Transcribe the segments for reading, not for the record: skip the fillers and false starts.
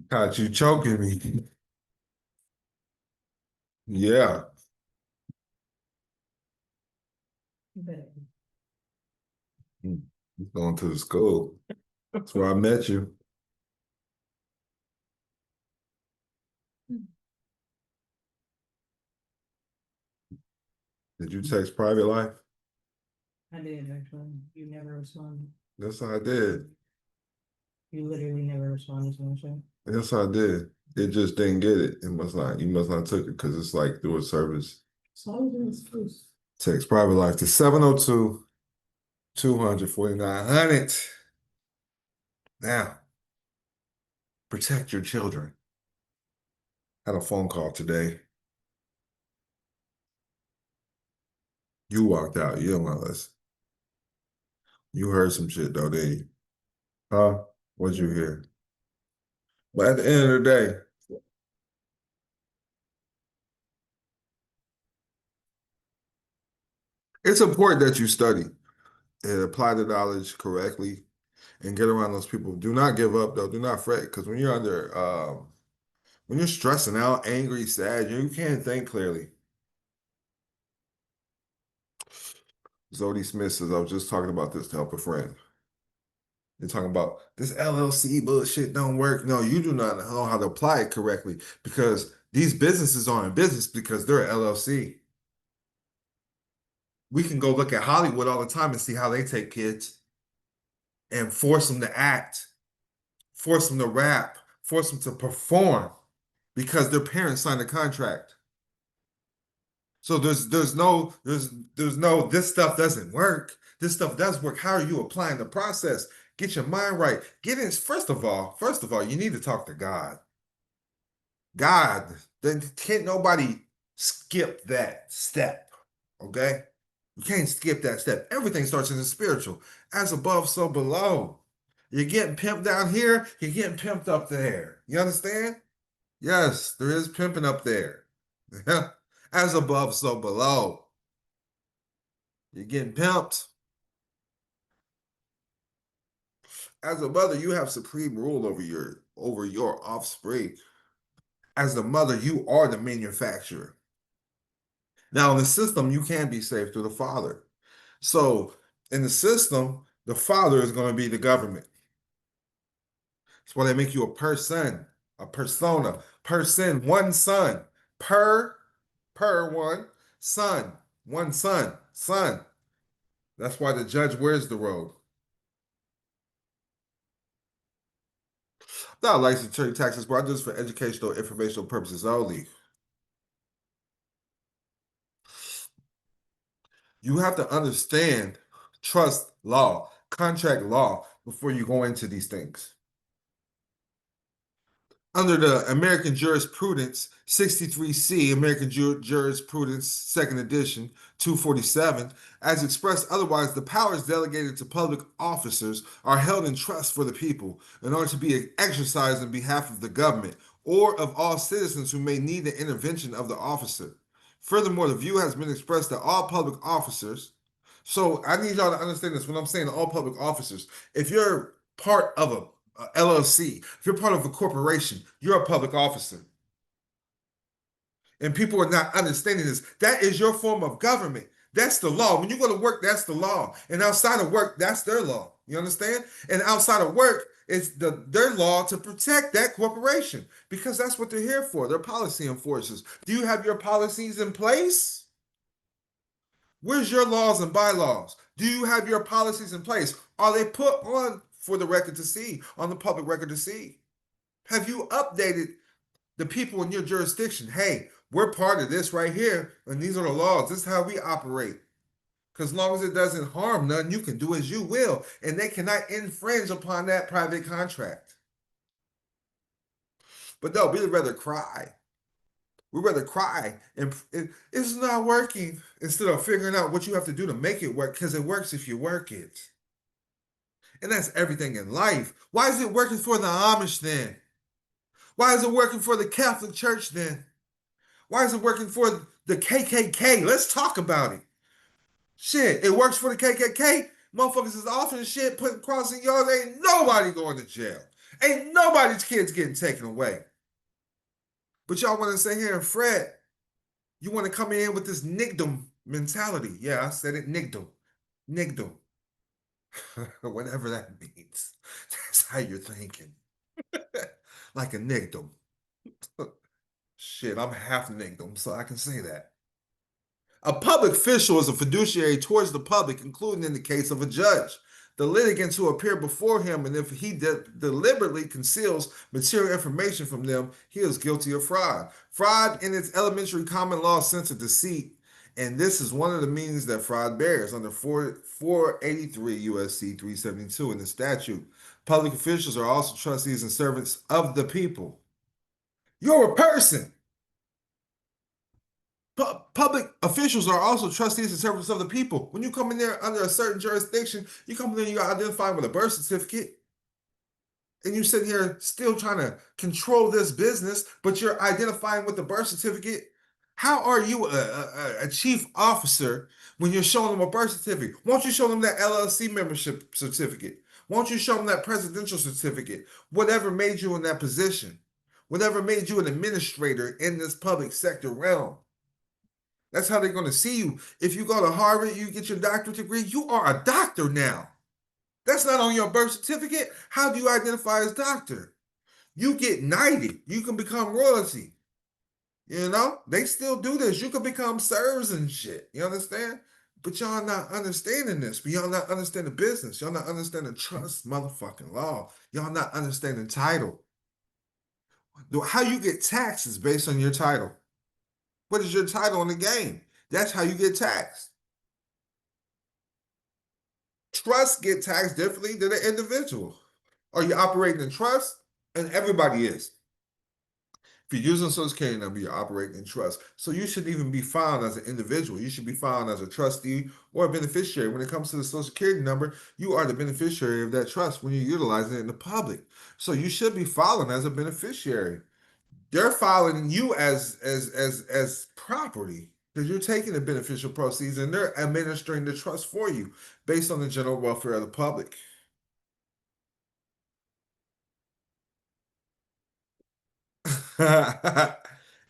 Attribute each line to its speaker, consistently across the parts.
Speaker 1: Caught you choking me. Yeah. Hmm. He's going to the school. That's where I met you. Did you text private life?
Speaker 2: I did actually. You never responded.
Speaker 1: Yes, I did.
Speaker 2: You literally never responded to my show.
Speaker 1: Yes, I did. It just didn't get it. It must not. You must not took it because it's like through a service.
Speaker 2: So I was doing this first.
Speaker 1: Text private life to 702 200 4900. Now, protect your children. Had a phone call today. You walked out. You don't want to listen. You heard some shit though, didn't you? Huh? What'd you hear? But at the end of the day, it's important that you study and apply the knowledge correctly and get around those people. Do not give up though. Do not fret because when you're stressing out, angry, sad, you can't think clearly. Zodi Smith says, I was just talking about this to help a friend. They're talking about this LLC bullshit don't work. No, you do not know how to apply it correctly because these businesses are in business because they're LLC. We can go look at Hollywood all the time and see how they take kids and force them to act, force them to rap, force them to perform because their parents signed a contract. So there's no this stuff doesn't work. This stuff does work. How are you applying the process? Get your mind right. Get in first of all, you need to talk to God. God, then can't nobody skip that step. Okay? You can't skip that step. Everything starts in the spiritual. As above, so below. You're getting pimped down here, you're getting pimped up there. You understand? Yes, there is pimping up there. As above, so below. You're getting pimped. As a mother, you have supreme rule over your offspring. As the mother, you are the manufacturer. Now, in the system, you can be saved through the father. So, in the system, the father is going to be the government. That's why they make you a person, a persona, person, one son, per, per one son, son. That's why the judge wears the robe. Not licensed to taxes, but just for educational, informational purposes only. You have to understand trust law, contract law before you go into these things. Under the American Jurisprudence 63C, American Jurisprudence, second edition, 247, as expressed otherwise, the powers delegated to public officers are held in trust for the people in order to be exercised on behalf of the government or of all citizens who may need the intervention of the officer. Furthermore, the view has been expressed that all public officers, so I need y'all to understand this when I'm saying all public officers, if you're part of a LLC. If you're part of a corporation, you're a public officer. And people are not understanding this. That is your form of government. That's the law. When you go to work, that's the law. And outside of work, that's their law. You understand? And outside of work, it's their law to protect that corporation because that's what they're here for. They're policy enforcers. Do you have your policies in place? Where's your laws and bylaws? Do you have your policies in place? Are they put on for the record to see, on the public record to see? Have you updated the people in your jurisdiction? Hey, we're part of this right here, and these are the laws. This is how we operate. Because as long as it doesn't harm none, you can do as you will, and they cannot infringe upon that private contract. But no, we'd rather cry. We'd rather cry and it's not working instead of figuring out what you have to do to make it work because it works if you work it. And that's everything in life. Why is it working for the Amish then? Why is it working for the Catholic Church then? Why is it working for the KKK? Let's talk about it. Shit, it works for the KKK. Motherfuckers is offering shit, putting crossing yards. Ain't nobody going to jail. Ain't nobody's kids getting taken away. But y'all want to sit here and fret. You want to come in with this nigdom mentality. Yeah, I said it, nigdom. Nigdom. Whatever that means. That's how you're thinking. Like a nigdom. Shit, I'm half nigdom, so I can say that. A public official is a fiduciary towards the public, including in the case of a judge. The litigants who appear before him, and if he deliberately conceals material information from them, he is guilty of fraud. Fraud, in its elementary common law sense of deceit, and this is one of the meanings that fraud bears under 483 USC 372 in the statute. Public officials are also trustees and servants of the people. You're a person. Public officials are also trustees and servants of the people. When you come in there under a certain jurisdiction, you come in there, you identify with a birth certificate, and you sit here still trying to control this business, but you're identifying with the birth certificate. How are you a chief officer when you're showing them a birth certificate? Won't you show them that LLC membership certificate? Won't you show them that presidential certificate? Whatever made you in that position, whatever made you an administrator in this public sector realm. That's how they're going to see you. If you go to Harvard, you get your doctorate degree, you are a doctor now. That's not on your birth certificate. How do you identify as doctor? You get knighted. You can become royalty. You know, they still do this. You can become sirs and shit. You understand? But y'all not understanding this. But y'all not understanding business. Y'all not understanding trust motherfucking law. Y'all not understanding title. How you get taxed is based on your title. What is your title in the game? That's how you get taxed. Trusts get taxed differently than an individual. Are you operating in trust? And everybody is. If you're using a social security number, you're operating in trust. So you shouldn't even be found as an individual. You should be found as a trustee or a beneficiary. When it comes to the social security number, you are the beneficiary of that trust when you're utilizing it in the public. So you should be filing as a beneficiary. They're filing you as property because you're taking the beneficial proceeds and they're administering the trust for you based on the general welfare of the public.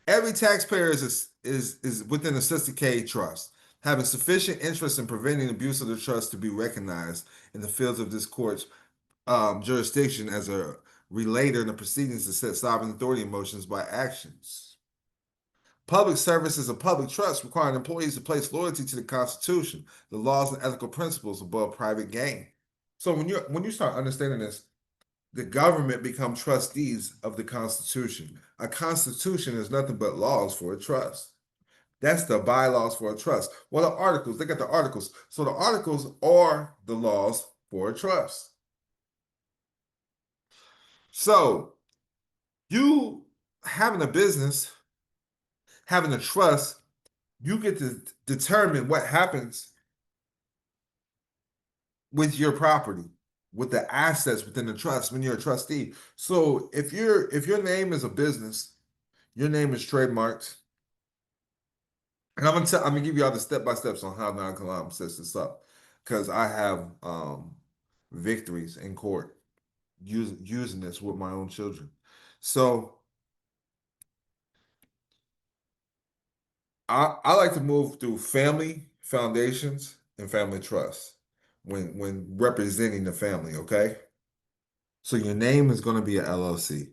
Speaker 1: Every taxpayer is within a 60K trust, having sufficient interest in preventing abuse of the trust to be recognized in the fields of this court's jurisdiction as a relator in the proceedings to set sovereign authority in motions by actions. Public service is a public trust requiring employees to place loyalty to the Constitution, the laws and ethical principles above private gain. So when you start understanding this, the government become trustees of the Constitution. A Constitution is nothing but laws for a trust. That's the bylaws for a trust. Well, the articles, they got the articles. So the articles are the laws for a trust. So you having a business, having a trust, you get to determine what happens with your property, with the assets within the trust when you're a trustee. So if your name is a business, your name is trademarked. And I'm gonna give you all the step by steps on how DONKILAM sets this up, because I have victories in court using this with my own children. So I like to move through family foundations and family trusts when representing the family. Okay, so your name is going to be an LLC.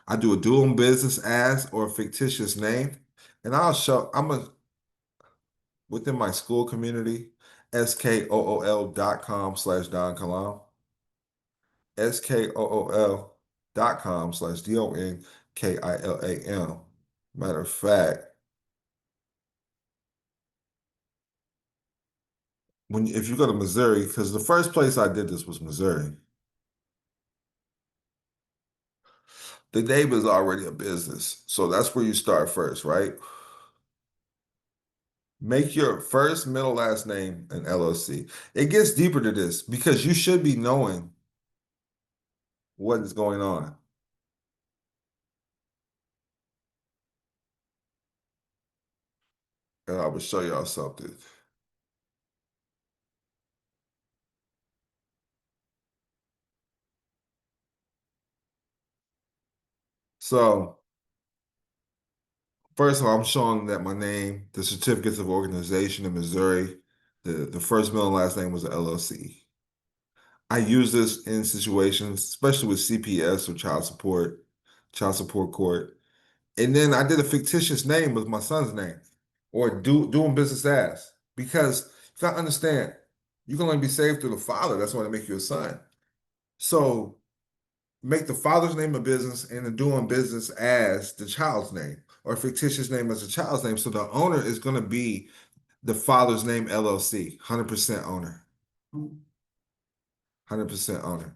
Speaker 1: I do a doing business as or a fictitious name, and I'm a within my school community, skool.com/DonKilam, skool.com/DONKILAM. Matter of fact, if you go to Missouri, because the first place I did this was Missouri, the name is already a business. So that's where you start first, right? Make your first, middle, last name an LLC. It gets deeper to this because you should be knowing what is going on. And I will show y'all something. So first of all, I'm showing that my name, the certificates of organization in Missouri, the first middle and last name was a LLC. I use this in situations, especially with CPS or child support court. And then I did a fictitious name with my son's name or doing business as. Because you gotta understand, you can only be saved through the father. That's why they make you a son. So make the father's name a business and the doing business as the child's name or fictitious name as the child's name. So the owner is going to be the father's name LLC, 100% owner, 100% owner.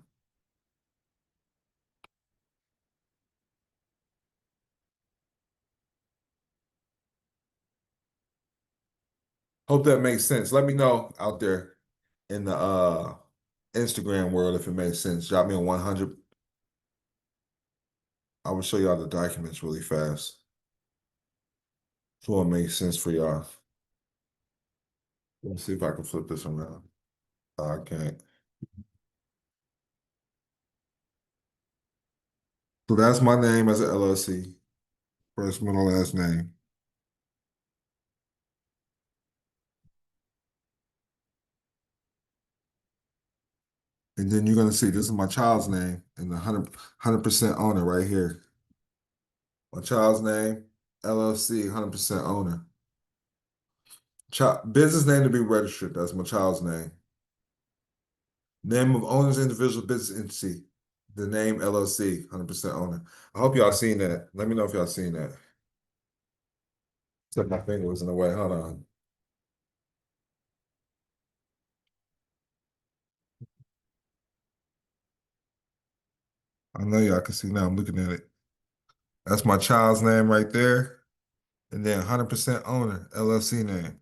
Speaker 1: Hope that makes sense. Let me know out there in the Instagram world if it makes sense. Drop me a 100. I will show y'all the documents really fast. So it makes sense for y'all. Let me see if I can flip this around. I can't. So that's my name as an LLC. First, middle, last name. And then you're gonna see this is my child's name and the 100% owner right here. My child's name, LLC, 100% owner. Business name to be registered. That's my child's name. Name of owner's individual business entity. The name LLC, 100% owner. I hope y'all seen that. Let me know if y'all seen that. Except my finger was in the way. Hold on. I know y'all can see now. I'm looking at it. That's my child's name right there. And then 100% owner, LLC name.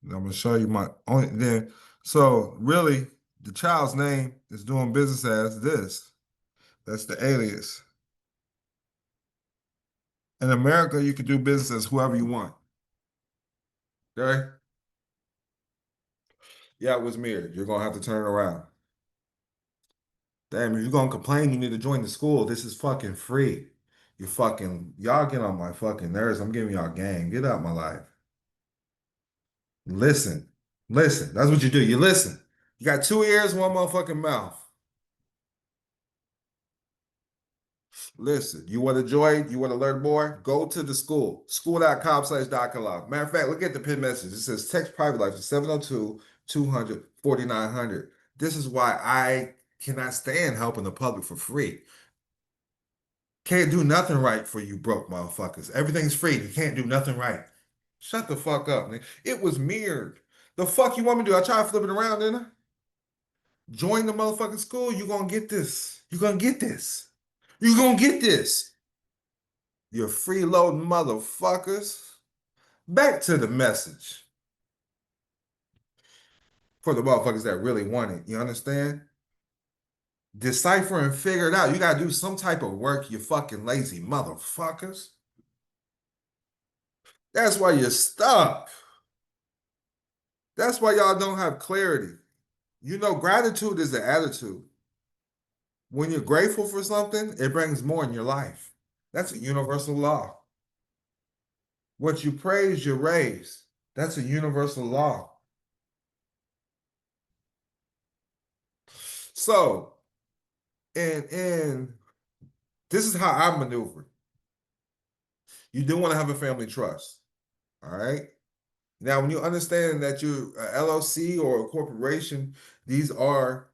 Speaker 1: And I'm gonna show you my only then. So really, the child's name is doing business as this. That's the alias. In America, you can do business as whoever you want. Okay? Yeah, it was mirrored. You're gonna have to turn it around. Damn, if you're gonna complain, you need to join the school. This is fucking free. You fucking y'all get on my fucking nerves. I'm giving y'all game. Get out my life. Listen. Listen. That's what you do. You listen. You got two ears, one motherfucking mouth. Listen, you want to join? You want to learn more? Go to the school, school.com/DONKILAM. Matter of fact, look at the pin message. It says text private life to 702-200-4900. This is why I cannot stand helping the public for free. Can't do nothing right for you broke motherfuckers. Everything's free. You can't do nothing right. Shut the fuck up, nigga. It was mirrored. The fuck you want me to do? I try to flip it around, didn't I? Join the motherfucking school. You gonna get this. You gonna get this. You gonna get this. You freeloading motherfuckers. Back to the message for the motherfuckers that really want it. You understand? Decipher and figure it out. You gotta do some type of work, you fucking lazy motherfuckers. That's why you're stuck. That's why y'all don't have clarity. You know, gratitude is the attitude. When you're grateful for something, it brings more in your life. That's a universal law. What you praise, you raise. That's a universal law. So, and this is how I maneuver. You do want to have a family trust. All right. Now, when you understand that you're a LLC or a corporation, these are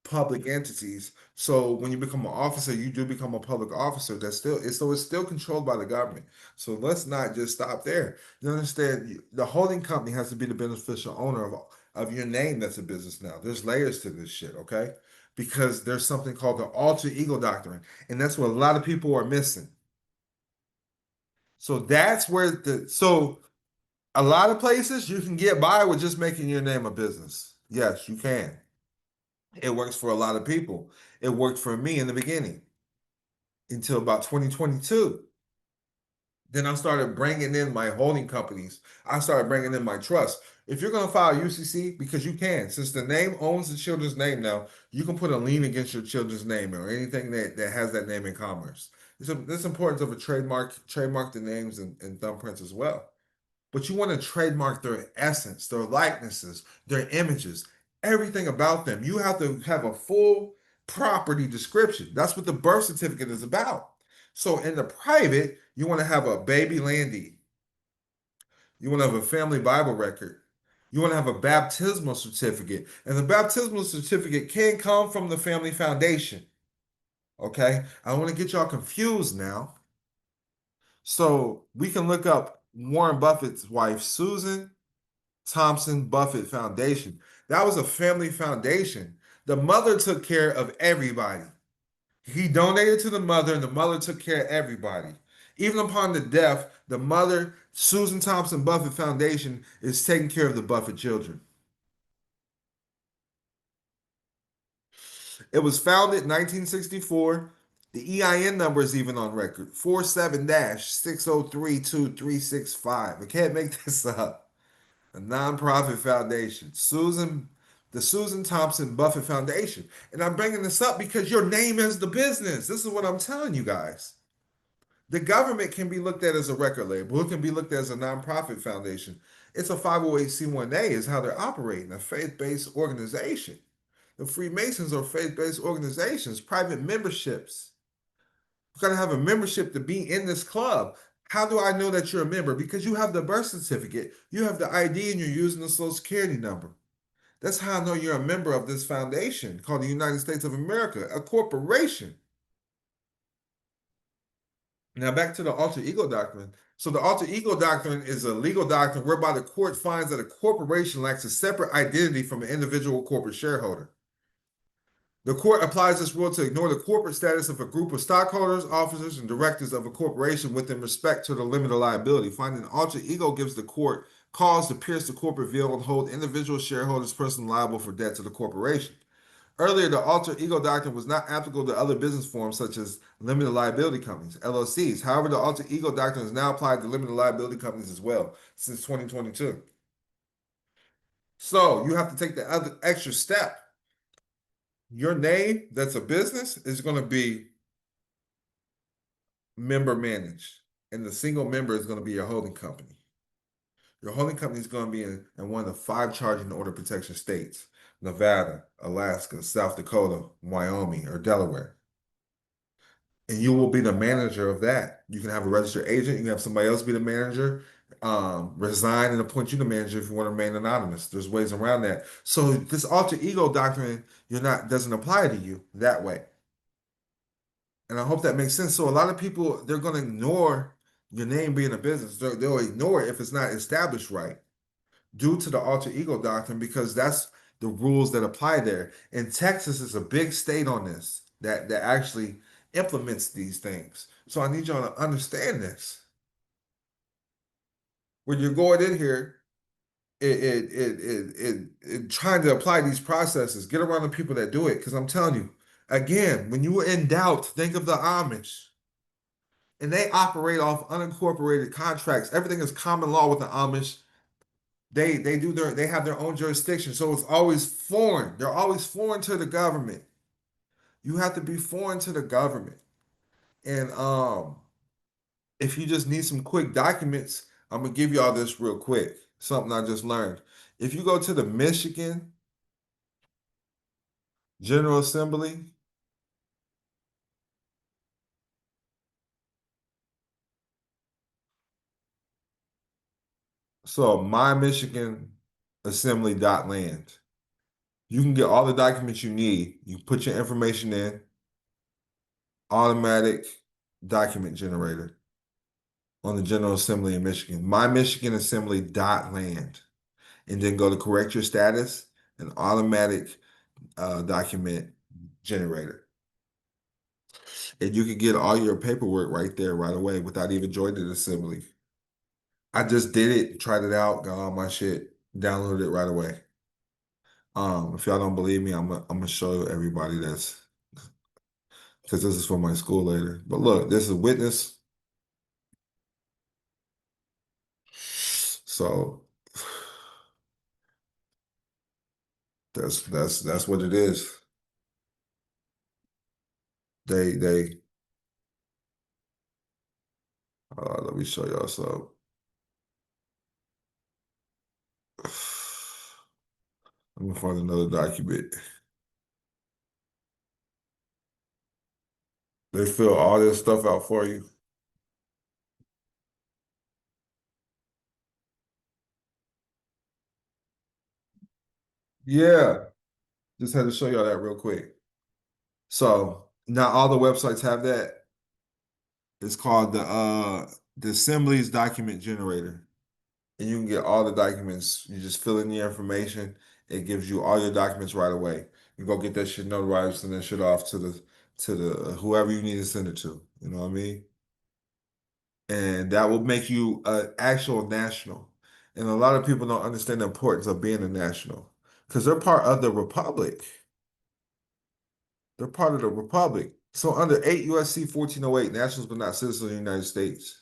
Speaker 1: public entities. So when you become an officer, you do become a public officer. It's still controlled by the government. So let's not just stop there. You understand the holding company has to be the beneficial owner of your name that's a business now. There's layers to this shit, okay? Because there's something called the alter ego doctrine, and that's what a lot of people are missing. So that's where a lot of places you can get by with just making your name a business. Yes, you can. It works for a lot of people. It worked for me in the beginning until about 2022. Then I started bringing in my holding companies. I started bringing in my trust. If you're going to file UCC, because you can, since the name owns the children's name now, you can put a lien against your children's name or anything that has that name in commerce. It's importance of a trademark the names and thumbprints as well. But you want to trademark their essence, their likenesses, their images, everything about them. You have to have a full property description. That's what the birth certificate is about. So in the private, you want to have a baby land deed. You want to have a family Bible record. You want to have a baptismal certificate. And the baptismal certificate can come from the family foundation. Okay? I don't want to get y'all confused now. So we can look up Warren Buffett's wife, Susan Thompson Buffett Foundation. That was a family foundation. The mother took care of everybody. He donated to the mother, and the mother took care of everybody. Even upon the death, the mother, Susan Thompson Buffett Foundation, is taking care of the Buffett children. It was founded in 1964. The EIN number is even on record 47-6032365. I can't make this up. A nonprofit foundation, the Susan Thompson Buffett Foundation. And I'm bringing this up because your name is the business. This is what I'm telling you guys. The government can be looked at as a record label. It can be looked at as a nonprofit foundation. It's a 508c1a is how they're operating, a faith-based organization. The Freemasons are faith-based organizations, private memberships. You've got to have a membership to be in this club. How do I know that you're a member? Because you have the birth certificate, you have the ID, and you're using the social security number. That's how I know you're a member of this foundation called the United States of America, a corporation. Now back to the alter ego doctrine. So the alter ego doctrine is a legal doctrine whereby the court finds that a corporation lacks a separate identity from an individual corporate shareholder. The court applies this rule to ignore the corporate status of a group of stockholders, officers, and directors of a corporation within respect to the limit of liability. Finding an alter ego gives the court cause to pierce the corporate veil and hold individual shareholders personally liable for debts of the corporation. Earlier, the alter ego doctrine was not applicable to other business forms such as limited liability companies, LLCs. However, the alter ego doctrine is now applied to limited liability companies as well since 2022. So you have to take the other extra step. Your name that's a business is going to be member managed, and the single member is going to be your holding company. Your holding company is going to be in one of the 5 charging order protection states: Nevada, Alaska, South Dakota, Wyoming, or Delaware. And you will be the manager of that. You can have a registered agent, you can have somebody else be the manager, resign and appoint you the manager if you want to remain anonymous. There's ways around that. So this alter ego doctrine, doesn't apply to you that way. And I hope that makes sense. So a lot of people, they're going to ignore your name being a business. They'll ignore it if it's not established right due to the alter ego doctrine because that's the rules that apply there. And Texas is a big state on this that actually implements these things. So I need y'all to understand this. When you're going in here, trying to apply these processes, get around the people that do it. Because I'm telling you, again, when you are in doubt, think of the Amish. And they operate off unincorporated contracts. Everything is common law with the Amish. They have their own jurisdiction. So it's always foreign. They're always foreign to the government. You have to be foreign to the government. And if you just need some quick documents, I'm gonna give y'all this real quick. Something I just learned. If you go to the Michigan General Assembly, so my Michigan Assembly.land, you can get all the documents you need. You put your information in, automatic document generator on the General Assembly in Michigan. My Michigan Assembly.land, and then go to correct your status, an automatic document generator. And you can get all your paperwork right there right away without even joining the assembly. I just did it, tried it out, got all my shit, downloaded it right away. If y'all don't believe me, I'm gonna show everybody this because this is for my school later. But look, this is witness. So that's what it is. They let me show y'all some. I'm gonna find another document. They fill all this stuff out for you. Yeah, just had to show y'all that real quick. So now all the websites have that. It's called the Assemblies Document Generator. And you can get all the documents. You just fill in the information. It gives you all your documents right away. You go get that shit notarized, send that shit off to the whoever you need to send it to. You know what I mean? And that will make you an actual national. And a lot of people don't understand the importance of being a national because they're part of the republic. They're part of the republic. So under 8 USC 1408, nationals but not citizens of the United States.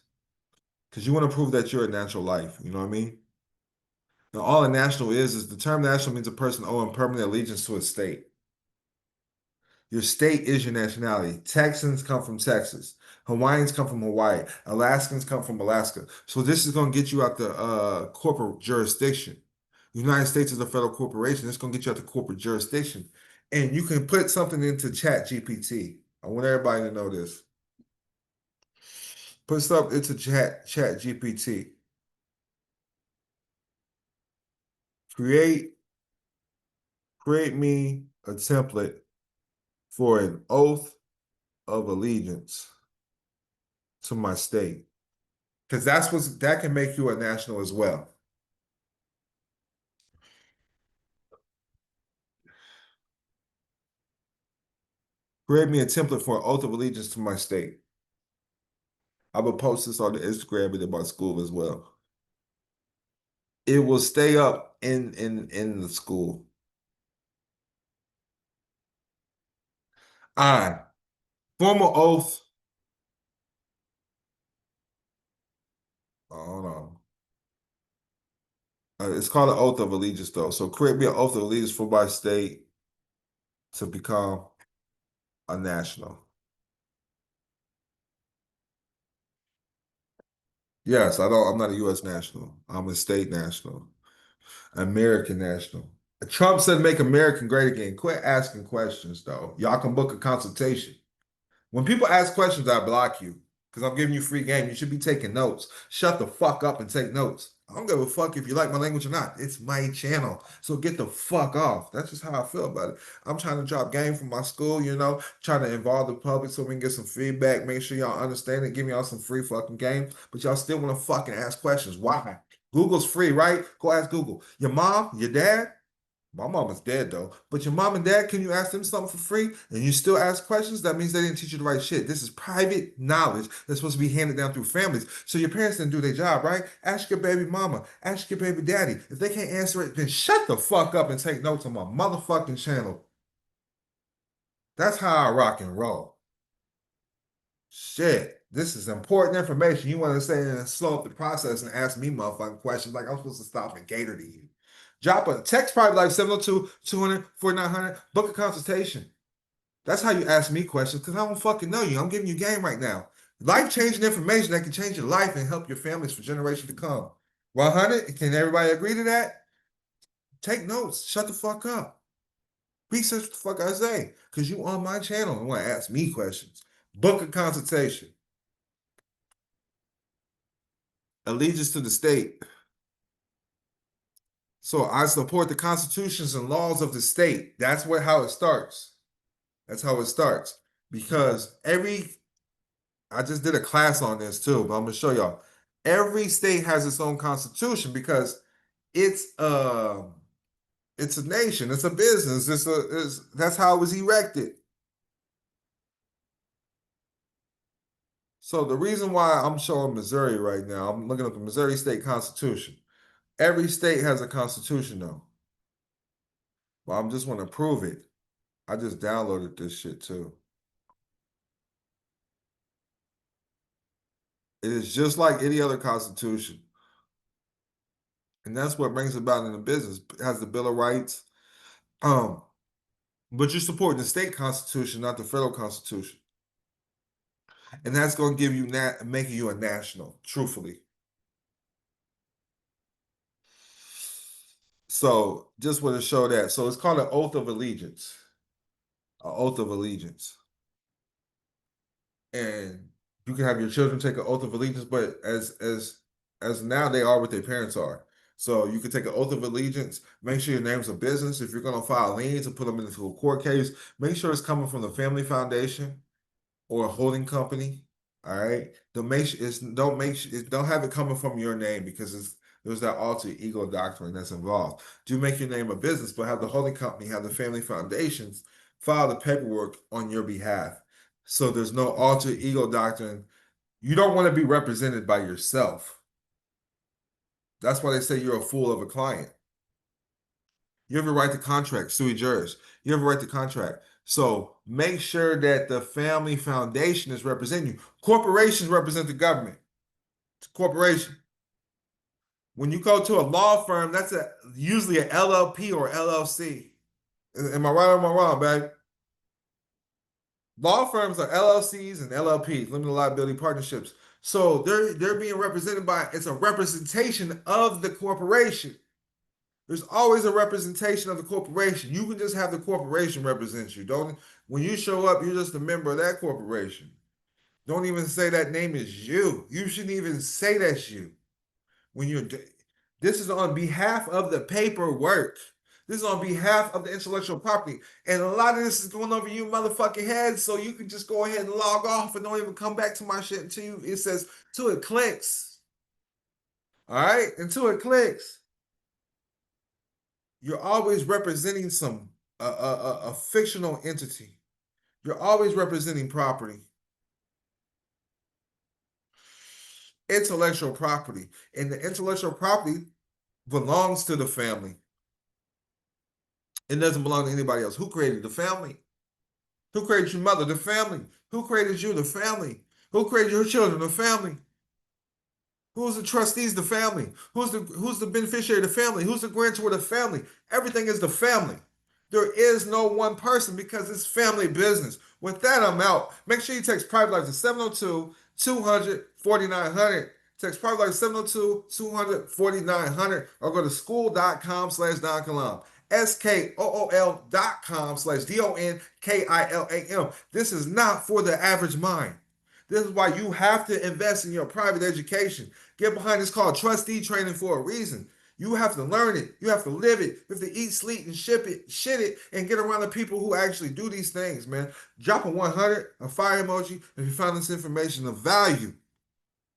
Speaker 1: Because you want to prove that you're a natural life. You know what I mean? Now, all a national is the term national means a person owing permanent allegiance to a state. Your state is your nationality. Texans come from Texas. Hawaiians come from Hawaii. Alaskans come from Alaska. So this is going to get you out the corporate jurisdiction. The United States is a federal corporation. It's going to get you out the corporate jurisdiction. And you can put something into Chat GPT. I want everybody to know this. Put stuff into Chat GPT. Create create me a template for an oath of allegiance to my state. Because that can make you a national as well. Create me a template for an oath of allegiance to my state. I will post this on the Instagram and in my school as well. It will stay up in the school. I formal oath. Hold on. It's called an oath of allegiance though. So create me an oath of allegiance for my state to become a national. Yes, I'm not a US national. I'm a state national. American national. Trump said make American great again. Quit asking questions, though. Y'all can book a consultation. When people ask questions, I block you because I'm giving you free game. You should be taking notes. Shut the fuck up and take notes. I don't give a fuck if you like my language or not. It's my channel. So get the fuck off. That's just how I feel about it. I'm trying to drop game from my school, trying to involve the public so we can get some feedback, make sure y'all understand it, give y'all some free fucking game. But y'all still want to fucking ask questions. Why? Google's free, right? Go ask Google. Your mom, your dad, my mom is dead though. But your mom and dad, can you ask them something for free? And you still ask questions? That means they didn't teach you the right shit. This is private knowledge that's supposed to be handed down through families. So your parents didn't do their job, right? Ask your baby mama, ask your baby daddy. If they can't answer it, then shut the fuck up and take notes on my motherfucking channel. That's how I rock and roll. Shit. This is important information. You want to say and slow up the process and ask me motherfucking questions like I'm supposed to stop and cater to you. Drop a text probably like 702 200 4900. Book a consultation. That's how you ask me questions because I don't fucking know you. I'm giving you game right now. Life changing information that can change your life and help your families for generations to come. 100. Can everybody agree to that? Take notes. Shut the fuck up. Research what the fuck I say because you on my channel and want to ask me questions. Book a consultation. Allegiance to the state. So I support the constitutions and laws of the state. That's how it starts. That's how it starts. Because I just did a class on this too, but I'm gonna show y'all. Every state has its own constitution because it's it's a nation, it's a business, that's how it was erected. So the reason why I'm showing Missouri right now, I'm looking at the Missouri State Constitution. Every state has a constitution though. But I'm just want to prove it. I just downloaded this shit too. It is just like any other constitution. And that's what brings about in the business. It has the Bill of Rights. But you're supporting the state constitution, not the federal constitution. And that's going to give you making you a national, truthfully. So just want to show that. So it's called an oath of allegiance. An oath of allegiance. And you can have your children take an oath of allegiance, but as now they are what their parents are. So you can take an oath of allegiance, make sure your name's a business. If you're going to file liens and put them into a court case, make sure it's coming from the family foundation or a holding company. All right. Don't have it coming from your name because there's that alter ego doctrine that's involved. Do make your name a business, but have the holding company, have the family foundations file the paperwork on your behalf. So there's no alter ego doctrine. You don't want to be represented by yourself. That's why they say you're a fool of a client. You have a right to contract, sui juris. You have a right to contract. So make sure that the family foundation is representing you. Corporations represent the government. It's a corporation. When you go to a law firm, that's usually an LLP or LLC. Am I right or am I wrong, babe? Law firms are LLCs and LLPs, limited liability partnerships. So they're being represented by, it's a representation of the corporation. There's always a representation of the corporation. You can just have the corporation represent you. Don't when you show up, you're just a member of that corporation. Don't even say that name is you. You shouldn't even say that's you. When you're this is on behalf of the paperwork. This is on behalf of the intellectual property. And a lot of this is going over you motherfucking heads, so you can just go ahead and log off and don't even come back to my shit until it says till it clicks. All right? Until it clicks. You're always representing a fictional entity. You're always representing property. Intellectual property. And the intellectual property belongs to the family. It doesn't belong to anybody else. Who created the family? Who created your mother? The family. Who created you? The family. Who created your children? The family. Who's the trustees? The family. Who's the beneficiary? The family. Who's the grantor? The family. Everything is the family. There is no one person because it's family business. With that, I'm out. Make sure you text Private Life to 702-200-4900. Text Private Life 702-200-4900 or go to school.com/DONKILAM. SKOOL.com/DONKILAM. This is not for the average mind. This is why you have to invest in your private education. Get behind this called trustee training for a reason. You have to learn it. You have to live it. You have to eat, sleep, and shit it, and get around the people who actually do these things, man. Drop a 100, a fire emoji, if you found this information of value.